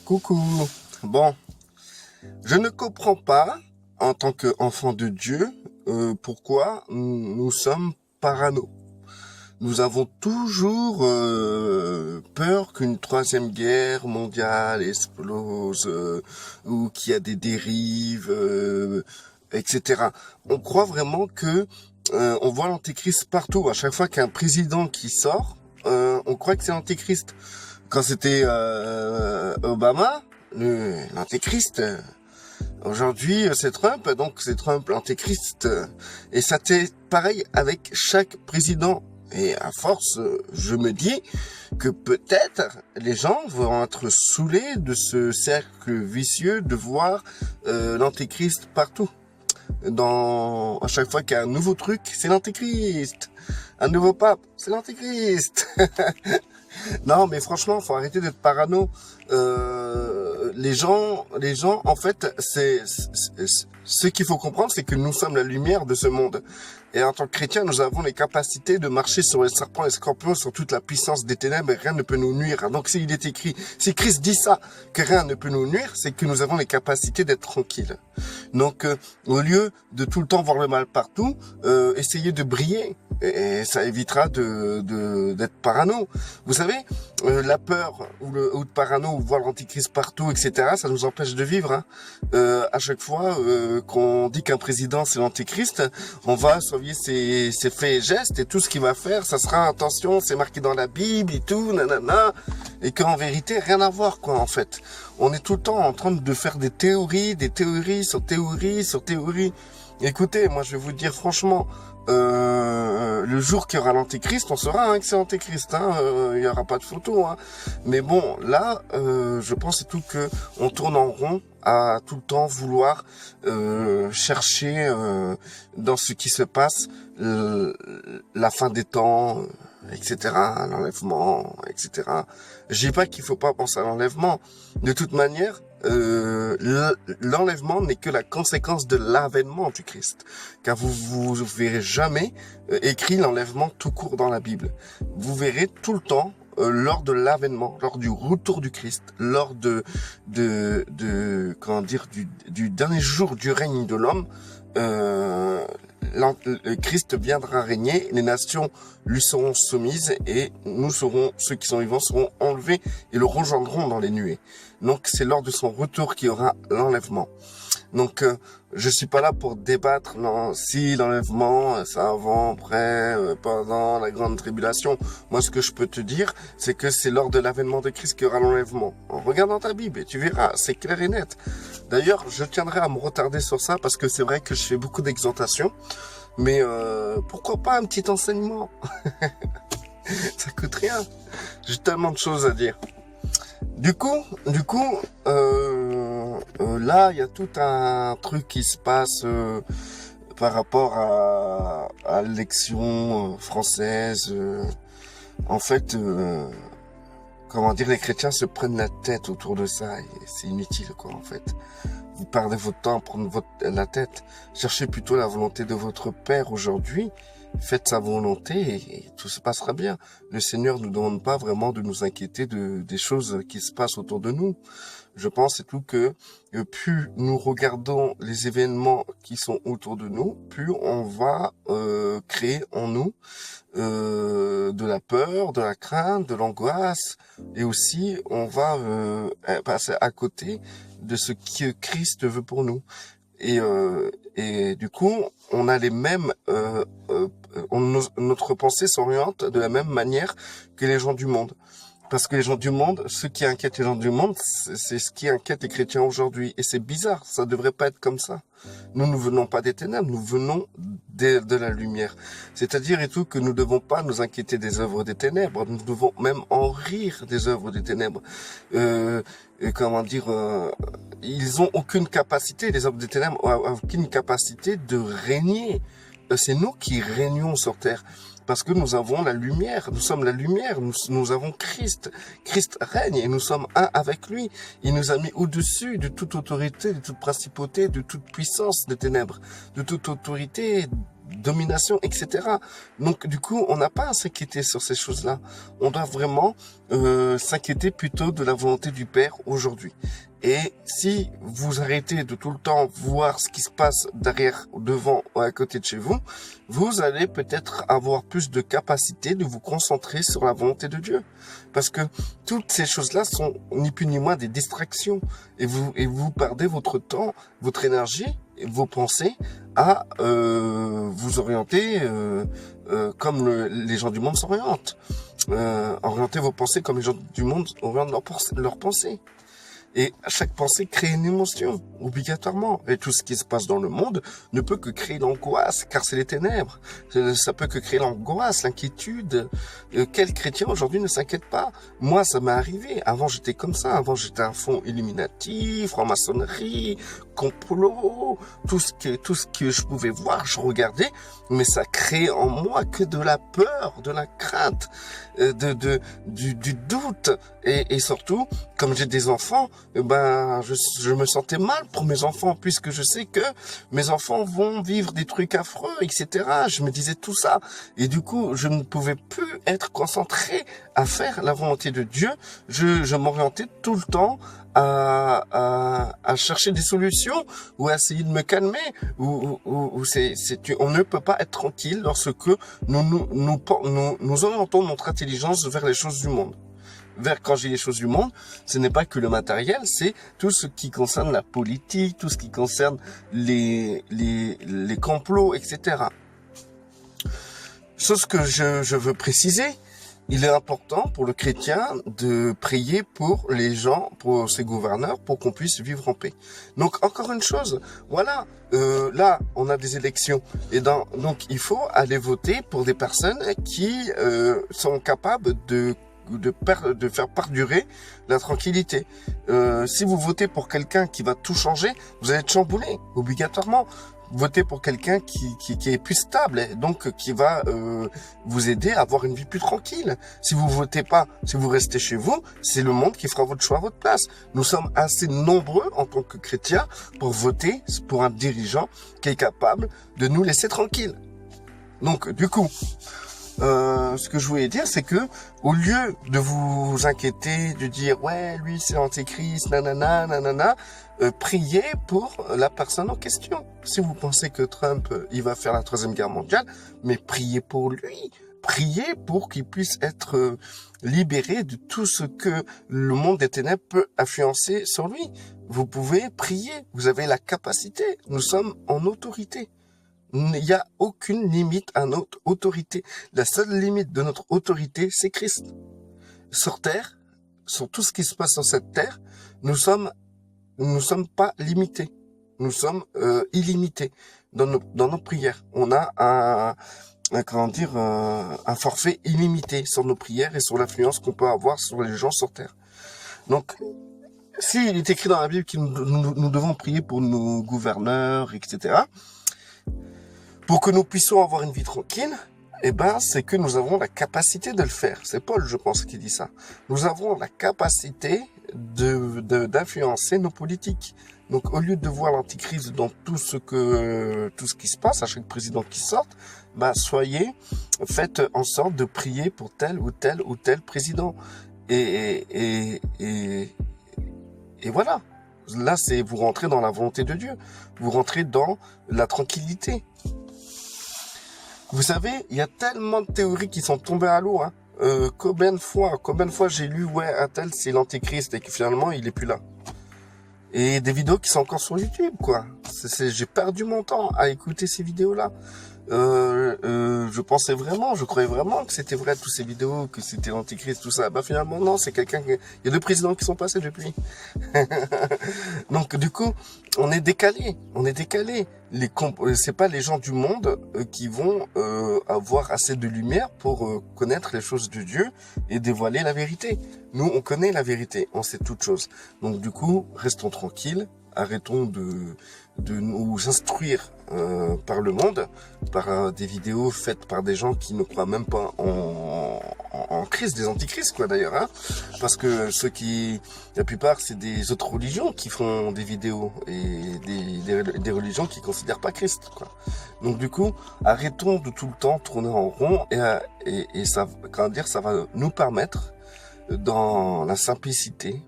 Coucou. Bon, je ne comprends pas, en tant qu'enfant de Dieu, pourquoi nous sommes parano. Nous avons toujours peur qu'une troisième guerre mondiale explose ou qu'il y a des dérives, etc. On croit vraiment que on voit l'antéchrist partout. À chaque fois qu'il y a un président qui sort, on croit que c'est l'antéchrist. Quand c'était Obama, l'antéchrist. Aujourd'hui, c'est Trump, donc c'est Trump l'antéchrist. Et ça t'est pareil avec chaque président. Et à force, je me dis que peut-être les gens vont être saoulés de ce cercle vicieux de voir l'antéchrist partout. À chaque fois qu'il y a un nouveau truc, c'est l'antéchrist. Un nouveau pape, c'est l'antéchrist. Non, mais franchement, faut arrêter d'être parano. Les gens, en fait, ce qu'il faut comprendre, c'est que nous sommes la lumière de ce monde. Et en tant que chrétiens, nous avons les capacités de marcher sur les serpents et les scorpions, sur toute la puissance des ténèbres, et rien ne peut nous nuire. Donc, s'il est écrit, si Christ dit ça, que rien ne peut nous nuire, c'est que nous avons les capacités d'être tranquilles. Donc, au lieu de tout le temps voir le mal partout, essayez de briller. Et ça évitera d'être parano. Vous savez, la peur ou de parano ou voir l'antichrist partout, etc., ça nous empêche de vivre. Hein. À chaque fois qu'on dit qu'un président c'est l'antichrist, on va surveiller ses faits et gestes et tout ce qu'il va faire, ça sera attention, c'est marqué dans la Bible et tout, nanana, et qu'en vérité rien à voir quoi en fait. On est tout le temps en train de faire des théories sur théories. Écoutez, moi je vais vous dire franchement. Le jour qu'il y aura l'antéchrist, on saura que c'est l'antéchrist. Il y aura pas de photo. Mais bon, là, je pense et tout que on tourne en rond à tout le temps vouloir chercher dans ce qui se passe la fin des temps, etc. L'enlèvement, etc. Je dis pas qu'il faut pas penser à l'enlèvement. De toute manière. L'enlèvement n'est que la conséquence de l'avènement du Christ, car vous verrez jamais écrit l'enlèvement tout court dans la Bible. Vous verrez tout le temps lors de l'avènement, lors du retour du Christ, lors comment dire du dernier jour du règne de l'homme. Le Christ viendra régner, les nations lui seront soumises et nous serons, ceux qui sont vivants seront enlevés et le rejoindront dans les nuées. Donc c'est lors de son retour qu'il y aura l'enlèvement. Donc je suis pas là pour débattre si l'enlèvement c'est avant, après, pendant la grande tribulation. Moi ce que je peux te dire c'est que c'est lors de l'avènement de Christ qu'il y aura l'enlèvement. Regarde dans ta Bible et tu verras, c'est clair et net. D'ailleurs je tiendrai à me retarder sur ça parce que c'est vrai que je fais beaucoup d'exhortations. Mais pourquoi pas un petit enseignement? Ça coûte rien. J'ai tellement de choses à dire. Du coup, là, il y a tout un truc qui se passe par rapport à l'élection française. En fait, comment dire, les chrétiens se prennent la tête autour de ça et c'est inutile, quoi, en fait. Vous perdez votre temps à prendre la tête. Cherchez plutôt la volonté de votre Père aujourd'hui. Faites sa volonté et tout se passera bien. Le Seigneur nous demande pas vraiment de nous inquiéter des choses qui se passent autour de nous. Je pense et tout que plus nous regardons les événements qui sont autour de nous, plus on va créer en nous de la peur, de la crainte, de l'angoisse, et aussi on va passer à côté de ce que Christ veut pour nous. Et du coup, on a les mêmes, notre pensée s'oriente de la même manière que les gens du monde. Parce que les gens du monde, ce qui inquiète les gens du monde, c'est ce qui inquiète les chrétiens aujourd'hui. Et c'est bizarre, ça devrait pas être comme ça. Nous ne venons pas des ténèbres, nous venons de la lumière. C'est-à-dire et tout que nous ne devons pas nous inquiéter des œuvres des ténèbres, nous devons même en rire des œuvres des ténèbres. Comment dire, ils ont aucune capacité, les œuvres des ténèbres ont aucune capacité de régner. C'est nous qui régnons sur terre. Parce que nous avons la lumière, nous sommes la lumière, nous avons Christ. Christ règne et nous sommes un avec lui. Il nous a mis au-dessus de toute autorité, de toute principauté, de toute puissance des ténèbres, de toute autorité domination, etc. Donc du coup, on n'a pas à s'inquiéter sur ces choses-là. On doit vraiment s'inquiéter plutôt de la volonté du Père aujourd'hui. Et si vous arrêtez de tout le temps voir ce qui se passe derrière, devant ou à côté de chez vous, vous allez peut-être avoir plus de capacité de vous concentrer sur la volonté de Dieu. Parce que toutes ces choses-là sont ni plus ni moins des distractions. Et vous perdez votre temps, votre énergie, et vos pensées à vous orienter comme les gens du monde s'orientent. Orientez vos pensées comme les gens du monde orientent leurs pensées. Et chaque pensée crée une émotion, obligatoirement. Et tout ce qui se passe dans le monde ne peut que créer l'angoisse, car c'est les ténèbres. Ça peut que créer l'angoisse, l'inquiétude. Quel chrétien aujourd'hui ne s'inquiète pas? Moi, ça m'est arrivé. Avant, j'étais comme ça. Avant, j'étais à fond Illuminati, franc-maçonnerie, complot, tout ce que je pouvais voir, je regardais. Mais ça crée en moi que de la peur, de la crainte, du doute. Et surtout, comme j'ai des enfants, je me sentais mal pour mes enfants, puisque je sais que mes enfants vont vivre des trucs affreux, etc. Je me disais tout ça. Et du coup, je ne pouvais plus être concentré à faire la volonté de Dieu. Je m'orientais tout le temps à chercher des solutions ou à essayer de me calmer. On ne peut pas être tranquille lorsque nous orientons notre intelligence vers les choses du monde. Quand j'ai les choses du monde, ce n'est pas que le matériel, c'est tout ce qui concerne la politique, tout ce qui concerne les complots, etc. Chose que je veux préciser, il est important pour le chrétien de prier pour les gens, pour ses gouverneurs, pour qu'on puisse vivre en paix. Donc encore une chose, voilà, là on a des élections et donc il faut aller voter pour des personnes qui sont capables de faire perdurer la tranquillité. Si vous votez pour quelqu'un qui va tout changer, vous allez être chamboulé, obligatoirement. Votez pour quelqu'un qui est plus stable, et donc qui va vous aider à avoir une vie plus tranquille. Si vous votez pas, si vous restez chez vous, c'est le monde qui fera votre choix à votre place. Nous sommes assez nombreux en tant que chrétiens pour voter pour un dirigeant qui est capable de nous laisser tranquilles. Donc, du coup, ce que je voulais dire, c'est que au lieu de vous inquiéter, de dire ouais, lui c'est l'antéchrist, nanana, nanana, priez pour la personne en question. Si vous pensez que Trump il va faire la 3e guerre mondiale, mais priez pour lui. Priez pour qu'il puisse être libéré de tout ce que le monde des ténèbres peut influencer sur lui. Vous pouvez prier, vous avez la capacité. Nous sommes en autorité. Il n'y a aucune limite à notre autorité. La seule limite de notre autorité, c'est Christ. Sur terre, sur tout ce qui se passe sur cette terre, nous sommes pas limités. Nous sommes illimités dans nos prières. On a un forfait illimité sur nos prières et sur l'influence qu'on peut avoir sur les gens sur terre. Donc, s'il est écrit dans la Bible que nous devons prier pour nos gouverneurs, etc., pour que nous puissions avoir une vie tranquille, c'est que nous avons la capacité de le faire. C'est Paul, je pense, qui dit ça. Nous avons la capacité d'influencer nos politiques. Donc, au lieu de voir l'antichrist dans tout ce qui se passe, à chaque président qui sort, faites en sorte de prier pour tel ou tel ou tel président. Et voilà. Là, vous rentrez dans la volonté de Dieu. Vous rentrez dans la tranquillité. Vous savez, il y a tellement de théories qui sont tombées à l'eau. Combien de fois j'ai lu, ouais, un tel c'est l'antéchrist et que finalement il est plus là. Et des vidéos qui sont encore sur YouTube, quoi. J'ai perdu mon temps à écouter ces vidéos-là. Je croyais vraiment que c'était vrai, toutes ces vidéos, que c'était l'antéchrist, tout ça. Finalement, non, c'est quelqu'un il y a 2 présidents qui sont passés depuis. Donc, du coup, on est décalé. C'est pas les gens du monde qui vont avoir assez de lumière pour connaître les choses de Dieu et dévoiler la vérité. Nous, on connaît la vérité, on sait toutes choses. Donc, du coup, restons tranquilles. arrêtons de nous instruire par le monde, par des vidéos faites par des gens qui ne croient même pas en Christ, des antichrists quoi d'ailleurs, hein, parce que la plupart c'est des autres religions qui font des vidéos et des religions qui considèrent pas Christ quoi. Donc du coup, arrêtons de tout le temps tourner en rond et ça, comment dire, ça va nous permettre dans la simplicité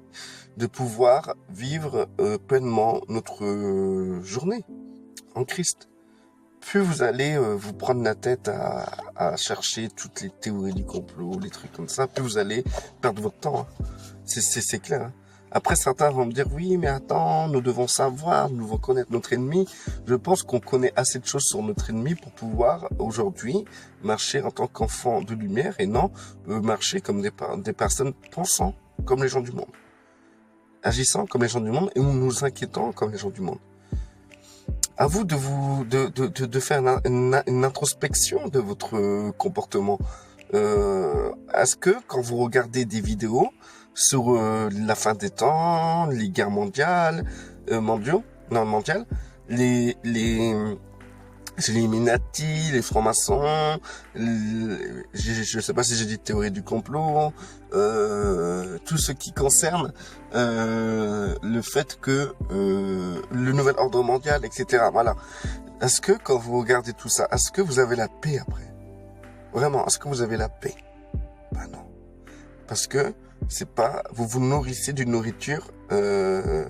de pouvoir vivre pleinement notre journée en Christ. Plus vous allez vous prendre la tête à chercher toutes les théories du complot, les trucs comme ça, plus vous allez perdre votre temps. Hein. C'est clair. Hein. Après, certains vont me dire, oui, mais attends, nous devons savoir, nous devons connaître notre ennemi. Je pense qu'on connaît assez de choses sur notre ennemi pour pouvoir, aujourd'hui, marcher en tant qu'enfant de lumière et non marcher comme des personnes pensant comme les gens du monde. Agissant comme les gens du monde et nous inquiétant comme les gens du monde. À vous de faire une introspection de votre comportement. Est-ce que quand vous regardez des vidéos sur la fin des temps, les guerres mondiales, les Illuminati, les francs-maçons, je sais pas si j'ai dit théorie du complot, tout ce qui concerne le fait que le nouvel ordre mondial, etc. Voilà. Est-ce que quand vous regardez tout ça, est-ce que vous avez la paix après? Vraiment, est-ce que vous avez la paix? Ben non. Parce que c'est pas, vous vous nourrissez d'une nourriture, d'une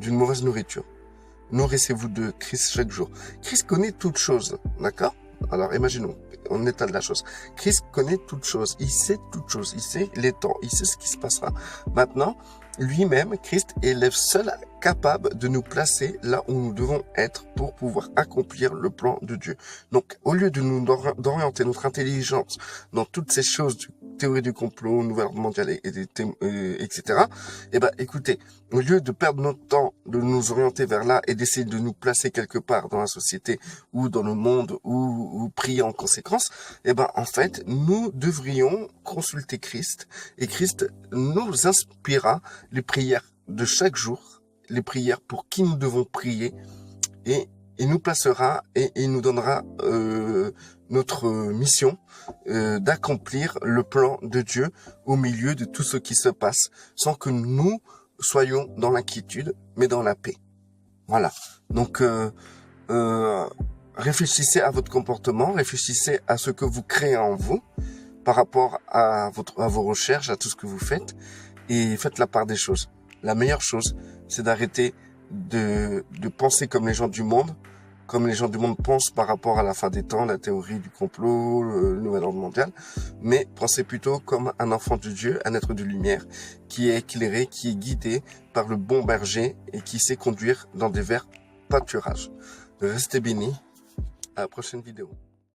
mauvaise nourriture. Nourrissez-vous de Christ chaque jour. Christ connaît toutes choses, d'accord? Alors, imaginons, en état de la chose. Christ connaît toutes choses. Il sait toutes choses. Il sait les temps. Il sait ce qui se passera. Maintenant, lui-même, Christ est le seul capable de nous placer là où nous devons être pour pouvoir accomplir le plan de Dieu. Donc, au lieu de nous d'orienter notre intelligence dans toutes ces choses théorie du complot, nouvel ordre mondial, etc. Eh ben, écoutez, au lieu de perdre notre temps, de nous orienter vers là et d'essayer de nous placer quelque part dans la société ou dans le monde ou prier en conséquence, eh ben, en fait, nous devrions consulter Christ et Christ nous inspirera les prières de chaque jour, les prières pour qui nous devons prier et il nous placera et il nous donnera notre mission d'accomplir le plan de Dieu au milieu de tout ce qui se passe, sans que nous soyons dans l'inquiétude, mais dans la paix. Voilà. Donc, réfléchissez à votre comportement, réfléchissez à ce que vous créez en vous par rapport à vos recherches, à tout ce que vous faites, et faites la part des choses. La meilleure chose, c'est d'arrêter de penser comme les gens du monde, comme les gens du monde pensent par rapport à la fin des temps, la théorie du complot, le nouvel ordre mondial, mais pensez plutôt comme un enfant de Dieu, un être de lumière, qui est éclairé, qui est guidé par le bon berger et qui sait conduire dans des verts pâturages. Restez bénis, à la prochaine vidéo.